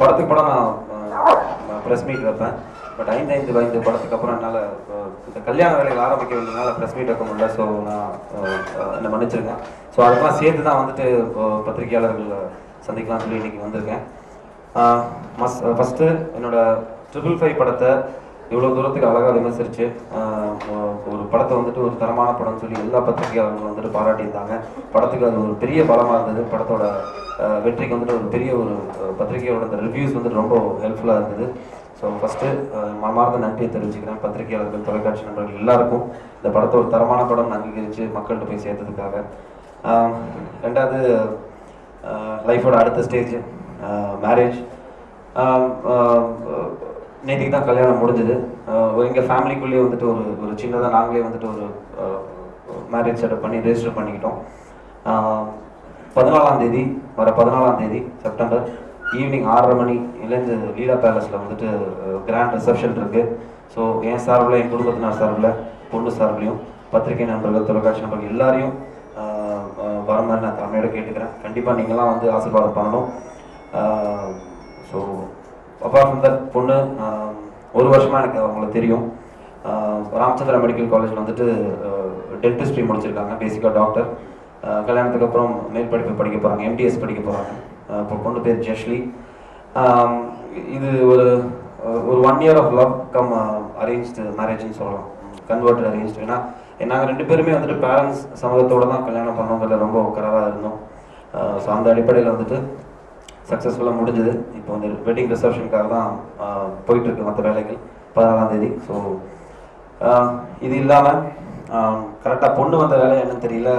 படத்துக்கு படம் நான் ப்ரெஸ் மீட் வைப்பேன். பட் 5 படத்துக்கு அப்புறம் என்னால் இந்த கல்யாண வேலைகள் ஆரம்பிக்க வேண்டியதுனால ப்ரெஸ் மீட் வைக்க முடியல. ஸோ நான் என்னை மன்னிச்சிருக்கேன். ஸோ அதுக்கெல்லாம் சேர்த்து தான் வந்துட்டு பத்திரிகையாளர்கள் சந்திக்கலாம்னு சொல்லி இன்றைக்கி வந்திருக்கேன். ஃபஸ்ட்டு என்னோட 555 படத்தை இவ்வளோ தூரத்துக்கு அழகாக விமர்சிச்சு ஒரு படத்தை வந்துட்டு ஒரு தரமான படம்னு சொல்லி எல்லா பத்திரிகையாளர்களும் வந்துட்டு பாராட்டியிருந்தாங்க. படத்துக்கு அது ஒரு பெரிய பலமாக இருந்தது. படத்தோட வெற்றிக்கு வந்துட்டு ஒரு பெரிய ஒரு பத்திரிகையோட அந்த ரிவ்யூஸ் வந்துட்டு ரொம்ப ஹெல்ப்ஃபுல்லாக இருந்தது. ஸோ ஃபஸ்ட்டு மனமார்ந்த நன்றியை தெரிவிச்சுக்கிறேன் பத்திரிகையாளர்கள், தொலைக்காட்சி நண்பர்கள் எல்லாருக்கும் இந்த படத்தை ஒரு தரமான படம் அங்கீகரித்து மக்கள்கிட்ட போய் சேர்த்ததுக்காக. ரெண்டாவது, லைஃபோட அடுத்த ஸ்டேஜ் மேரேஜ். நேற்றுக்கு தான் கல்யாணம் முடிஞ்சது. எங்கள் ஃபேமிலிக்குள்ளேயே வந்துட்டு ஒரு சின்னதாக நாங்களே வந்துட்டு ஒரு மேரேஜ் செட்டப் பண்ணி ரெஜிஸ்டர் பண்ணிக்கிட்டோம். 14ஆம் தேதி செப்டம்பர் ஈவினிங் 6:30 மணிலேருந்து லீலா பேலஸில் வந்துட்டு கிராண்ட் ரிசப்ஷன் இருக்குது. ஸோ என் சார்பில், என் குடும்பத்தினர் சார்பில், பொண்ணு சார்பிலையும் பத்திரிகை நண்பர்கள், தொலைக்காட்சி நண்பர்கள் எல்லாரையும் வர மாதிரி நான் தமிழோட கேட்டுக்கிறேன். கண்டிப்பாக நீங்களாம் வந்து ஆசீர்வாதம் பண்ணணும். ஸோ அப்பார்ட் ஃப்ரம் தட், பொண்ணு 1 வருஷமாக எனக்கு அவங்கள தெரியும். ராமச்சந்திரா மெடிக்கல் காலேஜில் வந்துட்டு டென்டிஸ்ட்ரி முடிச்சிருக்காங்க, பேசிக்காக டாக்டர். கல்யாணத்துக்கு அப்புறம் மேல் படிப்பு படிக்க போகிறாங்க, MDS படிக்க போகிறாங்க. இப்போ பொண்ணு பேர் ஜெஷ்லி. இது ஒரு 1 year of love cum arranged மேரேஜ்னு சொல்லலாம், கன்வெர்டட் அரேஞ்ச்டு. ஏன்னா நாங்கள் 2 பேருமே வந்துட்டு பேரண்ட்ஸ் சமூகத்தோடு தான் கல்யாணம் பண்ணோங்கிறத ரொம்ப கனவாக இருந்தோம். ஸோ அந்த அடிப்படையில் வந்துட்டு சக்ஸஸ்ஃபுல்லாக முடிஞ்சது. இப்போ வந்து வெட்டிங் ரிசப்ஷனுக்காக தான் போயிட்டுருக்கு மற்ற வேலைகள். 14ஆம் தேதி. ஸோ இது இல்லாமல் கரெக்டாக பொண்ணு வந்த வேலை என்னன்னு தெரியல,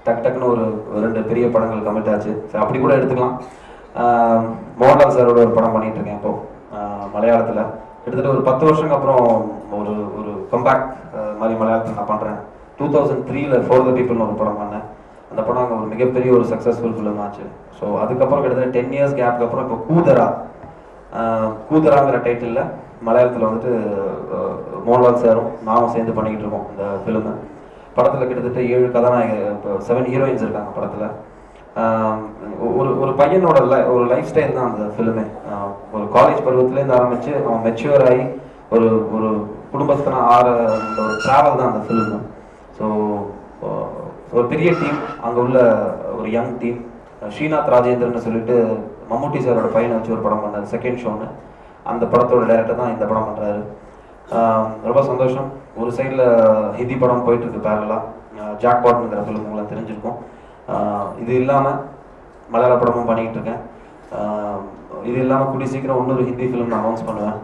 டக்குன்னு ஒரு 2 பெரிய படங்கள் கமிட் ஆச்சு. ஸோ அப்படி கூட எடுத்துக்கலாம். மோகன்லால் சாரோட ஒரு படம் பண்ணிகிட்ருக்கேன் இப்போது மலையாளத்தில். கிட்டத்தட்ட ஒரு 10 வருஷத்துக்கு அப்புறம் ஒரு கம்பேக் மாதிரி மலையாளத்தில் நான் பண்ணுறேன். 2003 ஃபார் த பீப்புள்னு ஒரு படம் பண்ணேன். அந்த படம் அங்கே ஒரு மிகப்பெரிய ஒரு சக்ஸஸ்ஃபுல் ஃபிலிம் ஆச்சு. ஸோ அதுக்கப்புறம் கிட்டத்தட்ட 10 years கேப்க்கு அப்புறம் இப்போ கூதராங்கிற டைட்டிலில் மலையாளத்தில் வந்துட்டு மோகன்லால் சாரும் நானும் சேர்ந்து பண்ணிக்கிட்டு இருக்கோம் இந்த ஃபிலிமு. படத்தில் கிட்டத்தட்ட 7 கதாநாயகர், இப்போ 7 ஹீரோயின்ஸ் இருக்காங்க படத்தில். ஒரு பையனோட ஒரு லைஃப் ஸ்டைல் தான் அந்த ஃபிலிமே. ஒரு காலேஜ் பருவத்துலேருந்து ஆரம்பித்து அவன் மெச்சூர் ஆகி ஒரு குடும்பஸ்தனாக ஆற ஒரு ட்ராவல் தான் அந்த ஃபிலிமு. ஸோ ஒரு பெரிய டீம், அங்கே உள்ள ஒரு யங் டீம். ஸ்ரீநாத் ராஜேந்திரன் சொல்லிட்டு மம்முட்டி சாரோட பையனை வச்சு ஒரு படம் பண்ணார், செகண்ட் ஷோன்னு. அந்த படத்தோட டைரக்டர் தான் இந்த படம் பண்ணுறாரு. ரொம்ப சந்தோஷம். ஒரு சைடில் ஹிந்தி படம் போயிட்டுருக்கு பேரலாக, ஜாக்பாட்ங்கிற ஃபிலிம் உங்களுக்கு தெரிஞ்சிருக்கும். இது இல்லாமல் மலையாள படமும் பண்ணிக்கிட்டு இருக்கேன். இது இல்லாமல் கூடிய சீக்கிரம் இன்னொரு ஹிந்தி ஃபிலிம் நான் அனௌன்ஸ் பண்ணுவேன்.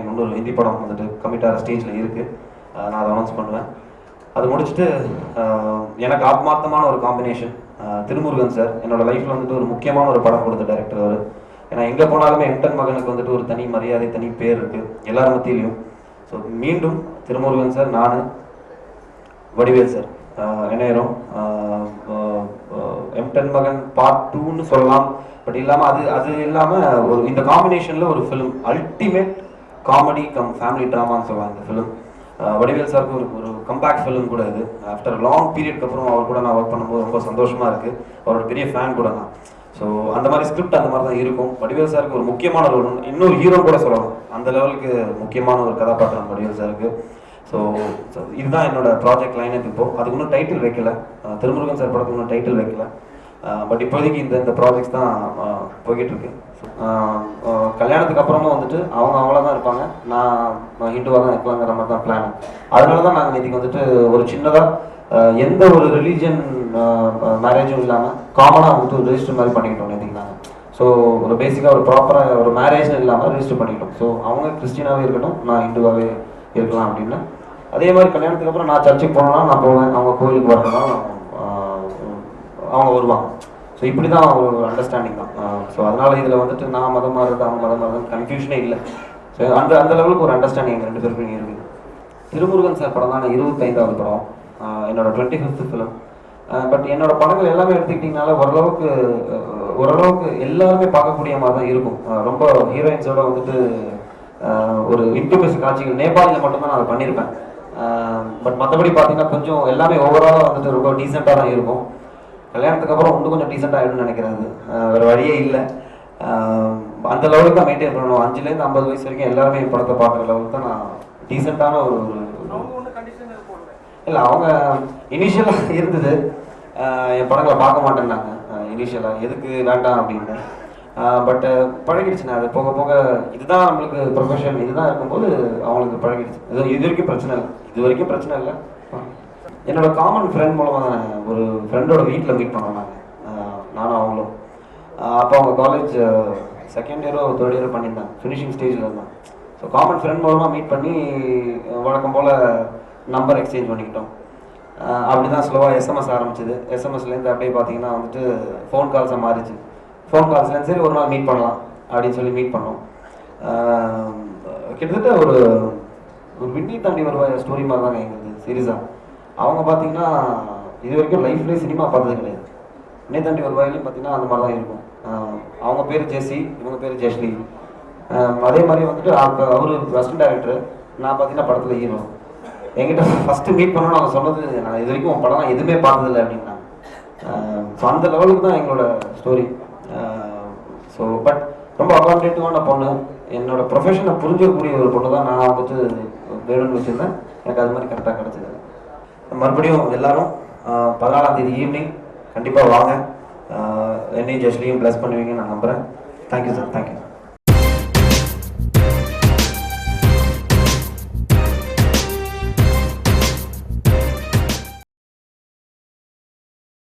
இன்னொரு ஹிந்தி படம் வந்துட்டு கமிட்டார ஸ்டேஜில் இருக்குது, நான் அதை அனௌன்ஸ் பண்ணுவேன். அது முடிச்சுட்டு எனக்கு ஆத்மார்த்தமான ஒரு காம்பினேஷன் திருமுருகன் சார். என்னோட லைஃப்பில் வந்துட்டு ஒரு முக்கியமான ஒரு படம் கொடுத்த டைரக்டர் அவர். ஏன்னா எங்கே போனாலுமே எம்டன் மகனுக்கு வந்துட்டு ஒரு தனி மரியாதை, தனி பேர் இருக்குது எல்லார் மத்தியிலையும். ஸோ மீண்டும் திருமுருகன் சார், நான், வடிவேல் சார் இணையரும். எம்டன் மகன் பார்ட் 2ன்னு சொல்லலாம். பட் இல்லாமல் அது இல்லாமல் ஒரு இந்த காம்பினேஷனில் ஒரு film, ultimate comedy cum family ட்ராமான்னு சொல்லலாம் இந்த ஃபிலிம். வடிவேல் சாருக்கு ஒரு கம்பேக் ஃபிலிம் கூட இது. ஆஃப்டர் லாங் பீரியட்க்கு அப்புறம் அவர் கூட நான் ஒர்க் பண்ணும்போது ரொம்ப சந்தோஷமாக இருக்குது. அவரோட பெரிய ஃபேன் கூட நான். ஸோ அந்த மாதிரி ஸ்கிரிப்ட் அந்த மாதிரி தான் இருக்கும். வடிவேல் சாருக்கு ஒரு முக்கியமான ரோல், இன்னொரு ஹீரோ கூட சொல்லலாம், அந்த லெவலுக்கு முக்கியமான ஒரு கதாபாத்திரம் வடிவேல் சாருக்கு. ஸோ இதுதான் என்னோட ப்ராஜெக்ட் லைனப். இப்போது அதுக்கு இன்னும் டைட்டில் வைக்கல, திருமுருகன் சார் படத்துக்கு இன்னும் டைட்டில் வைக்கல. பட் இப்போதைக்கு இந்த ப்ராஜெக்ட்ஸ் தான் போய்கிட்டு இருக்கு. கல்யாணத்துக்கு அப்புறமா வந்துட்டு அவங்கள தான் இருப்பாங்க, நான் ஹிந்துவாக தான் இருக்கலாங்கிற மாதிரி தான் பிளான். அதனால தான் நாங்கள் இன்றைக்கி வந்துட்டு ஒரு சின்னதாக எந்த ஒரு ரிலீஜியன் மேரேஜும் இல்லாமல் காமனாக வந்துட்டு ஒரு ரெஜிஸ்டர் மாதிரி பண்ணிக்கிட்டோம் இன்றைக்கி நாங்கள். ஸோ ஒரு பேசிக்காக ஒரு ப்ராப்பராக ஒரு மேரேஜ்னு இல்லாமல் ரெஜிஸ்டர் பண்ணிக்கிட்டோம். ஸோ அவங்க கிறிஸ்டினாகவே இருக்கட்டும், நான் ஹிந்துவாகவே இருக்கலாம் அப்படின்னு. அதே மாதிரி கல்யாணத்துக்கு அப்புறம் நான் சர்ச்சுக்கு போனோன்னா நான் போவேன், அவங்க கோயிலுக்கு வரணும்னா அவங்க வருவாங்க. ஸோ இப்படி தான் ஒரு அண்டர்ஸ்டாண்டிங் தான். ஸோ அதனால் இதில் வந்துட்டு நான் மதம் மாறுறது, அவங்க மதம் மாறுறது கன்ஃபியூஷனே இல்லை. ஸோ அந்த லெவலுக்கு ஒரு அண்டர்ஸ்டாண்டிங் எங்கள் 2 பேருக்கும் இருக்குது. திருமுருகன் சார் படம் தான் 25வது படம், என்னோட 25th ஃபிலிம். பட் என்னோட படங்கள் எல்லாமே எடுத்துக்கிட்டிங்கனால ஓரளவுக்கு எல்லாருமே பார்க்கக்கூடிய மாதிரி தான் இருக்கும். ரொம்ப ஹீரோயின்ஸோட வந்துட்டு ஒரு இன்டிமேசி காட்சிகள் நேபாளில் மட்டும்தான் நான் அதை பண்ணியிருப்பேன். பட் மற்றபடி பார்த்தீங்கன்னா கொஞ்சம் எல்லாமே ஓவராலாக வந்துட்டு ரொம்ப டீசெண்டாக தான் இருக்கும். கல்யாணத்துக்கு அப்புறம் இன்னும் கொஞ்சம் டீசெண்டாக ஆகிடும்னு நினைக்கிறது, வேறு வழியே இல்லை. அந்த லெவலுக்கு தான் மெயின்டைன் பண்ணணும். 5லேருந்து 50 வயசு வரைக்கும் எல்லாருமே படத்தை பார்க்குற லெவலுக்கு தான் நான் டீசெண்டான ஒரு இல்லை. அவங்க இனிஷியலாக இருந்தது என் படங்களை பார்க்க மாட்டேன்னாங்க இனிஷியலாக, எதுக்கு வேண்டாம் அப்படின்னு. பட்டு பழகிடுச்சுண்ணே. அது போக போக இதுதான் நம்மளுக்கு ப்ரொஃபஷன், இதுதான் இருக்கும்போது அவங்களுக்கு பழகிடுச்சு. இது வரைக்கும் பிரச்சனை இல்லை. என்னோட காமன் ஃப்ரெண்ட் மூலமாக தானே, ஒரு ஃப்ரெண்டோட வீட்டில் மீட் பண்ணோம் நானும் அவங்களும். அப்போ அவங்க காலேஜ் செகண்ட் இயரோ தேர்ட் இயரோ பண்ணியிருந்தாங்க, ஃபினிஷிங் ஸ்டேஜில் இருந்தாங்க. ஸோ காமன் ஃப்ரெண்ட் மூலமாக மீட் பண்ணி வழக்கம் போல் நம்பர் எக்ஸ்சேஞ்ச் பண்ணிக்கிட்டோம். அப்படி தான் ஸ்லோவாக எஸ்எம்எஸ் ஆரம்பிச்சிது. எஸ்எம்எஸ்லேருந்து அப்படியே பார்த்தீங்கன்னா வந்துட்டு ஃபோன் கால்ஸாக மாறிச்சு. ஃபோன் கால்ஸ்லேருந்து சரி ஒரு நாள் மீட் பண்ணலாம் அப்படின்னு சொல்லி மீட் பண்ணோம். கிட்டத்தட்ட ஒரு விண்ணி தாண்டி வருவாய் ஸ்டோரி மாதிரி தாங்க எங்களுக்கு சீரியஸாக. அவங்க பார்த்தீங்கன்னா இது வரைக்கும் லைஃப்லேயே சினிமா பார்த்தது கிடையாது. விண்ணி தாண்டி வருவாயிலையும் பார்த்தீங்கன்னா அந்த மாதிரி தான் இருக்கும். அவங்க பேர் ஜெசி, இவங்க பேர் ஜெஷ்லி. அதே மாதிரி வந்துட்டு அவர் அசிஸ்டன்ட் டைரக்டர், நான் பார்த்தீங்கன்னா படத்தில் ஹீரோ. என்கிட்ட ஃபஸ்ட்டு மீட் பண்ணணும்னு அவங்க சொன்னது, நான் இது வரைக்கும் படம் எதுவுமே பார்த்ததில்லை அப்படின்னா. ஸோ அந்த லெவலுக்கு தான் எங்களோட ஸ்டோரி. ஸோ பட் ரொம்ப அகாமடேட்டிவான பொண்ணு, என்னோட ப்ரொஃபஷனை புரிஞ்சக்கூடிய ஒரு பொண்ணு தான் நான் வந்துட்டு வேணும்னு வச்சுருந்தேன். எனக்கு அது மாதிரி கரெக்டாக கிடச்சிது. மறுபடியும் எல்லாரும் 14ஆம் தேதி ஈவினிங் கண்டிப்பாக வாங்க. என்னையும் ஜெஸ்லியும் ப்ளஸ் பண்ணுவீங்கன்னு நான் நம்புகிறேன். Thank you sir, thank you.